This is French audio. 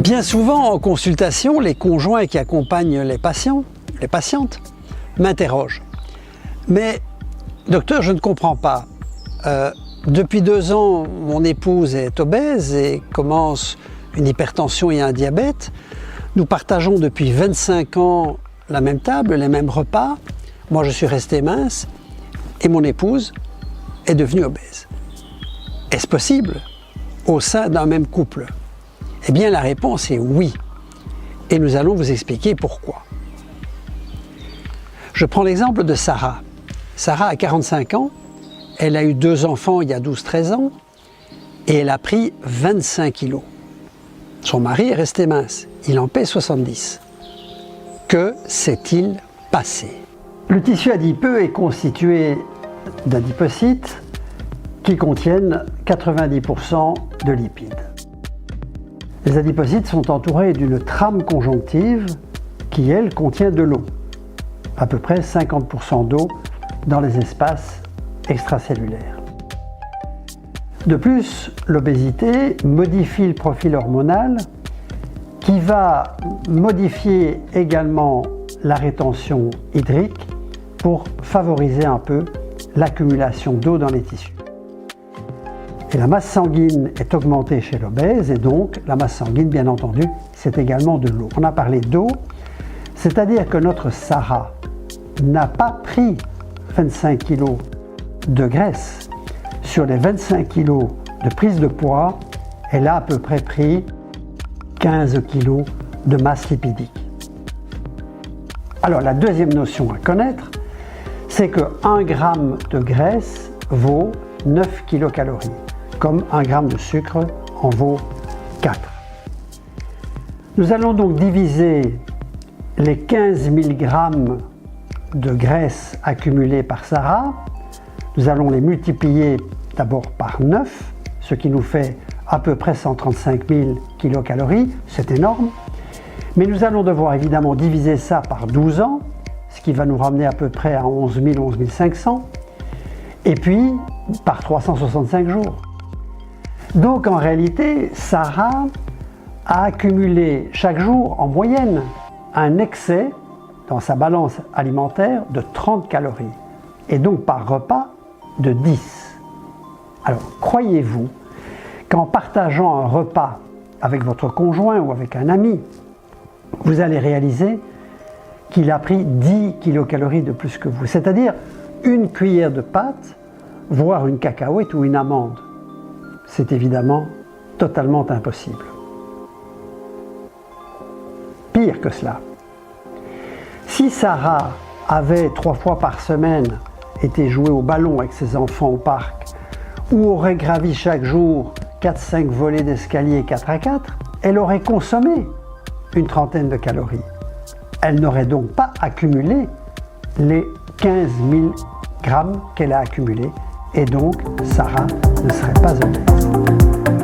Bien souvent en consultation, les conjoints qui accompagnent les patients, les patientes, m'interrogent. Mais docteur, je ne comprends pas. Depuis 2 ans, mon épouse est obèse et commence une hypertension et un diabète. Nous partageons depuis 25 ans la même table, les mêmes repas. Moi, je suis resté mince et mon épouse est devenue obèse. Est-ce possible au sein d'un même couple? Eh bien, la réponse est oui. Et nous allons vous expliquer pourquoi. Je prends l'exemple de Sarah. Sarah a 45 ans, elle a eu 2 enfants il y a 12-13 ans et elle a pris 25 kilos. Son mari est resté mince, il en pèse 70. Que s'est-il passé? Le tissu adipeux est constitué d'adipocytes qui contiennent 90% de lipides. Les adipocytes sont entourés d'une trame conjonctive qui, elle, contient de l'eau, à peu près 50% d'eau dans les espaces extracellulaires. De plus, l'obésité modifie le profil hormonal qui va modifier également la rétention hydrique pour favoriser un peu l'accumulation d'eau dans les tissus. Et la masse sanguine est augmentée chez l'obèse et donc la masse sanguine, bien entendu, c'est également de l'eau. On a parlé d'eau, c'est-à-dire que notre Sarah n'a pas pris 25 kg de graisse. Sur les 25 kg de prise de poids, elle a à peu près pris 15 kg de masse lipidique. Alors la deuxième notion à connaître, c'est que 1 g de graisse vaut 9 kcal, comme 1 g de sucre en vaut 4. Nous allons donc diviser les 15 000 g de graisse accumulée par Sarah. Nous allons les multiplier d'abord par 9, ce qui nous fait à peu près 135 000 kcal. C'est énorme. Mais nous allons devoir évidemment diviser ça par 12 ans, ce qui va nous ramener à peu près à 11 000, 11 500. Et puis par 365 jours. Donc en réalité, Sarah a accumulé chaque jour en moyenne un excès dans sa balance alimentaire de 30 calories et donc par repas de 10. Alors croyez-vous qu'en partageant un repas avec votre conjoint ou avec un ami, vous allez réaliser qu'il a pris 10 kilocalories de plus que vous, c'est-à-dire une cuillère de pâte, voire une cacahuète ou une amande? C'est évidemment totalement impossible. Pire que cela, si Sarah avait 3 fois par semaine été jouer au ballon avec ses enfants au parc, ou aurait gravi chaque jour 4-5 volets d'escalier 4 à 4, elle aurait consommé une trentaine de calories. Elle n'aurait donc pas accumulé les 15 000 grammes qu'elle a accumulés, et donc Sarah ne serait pas obèse.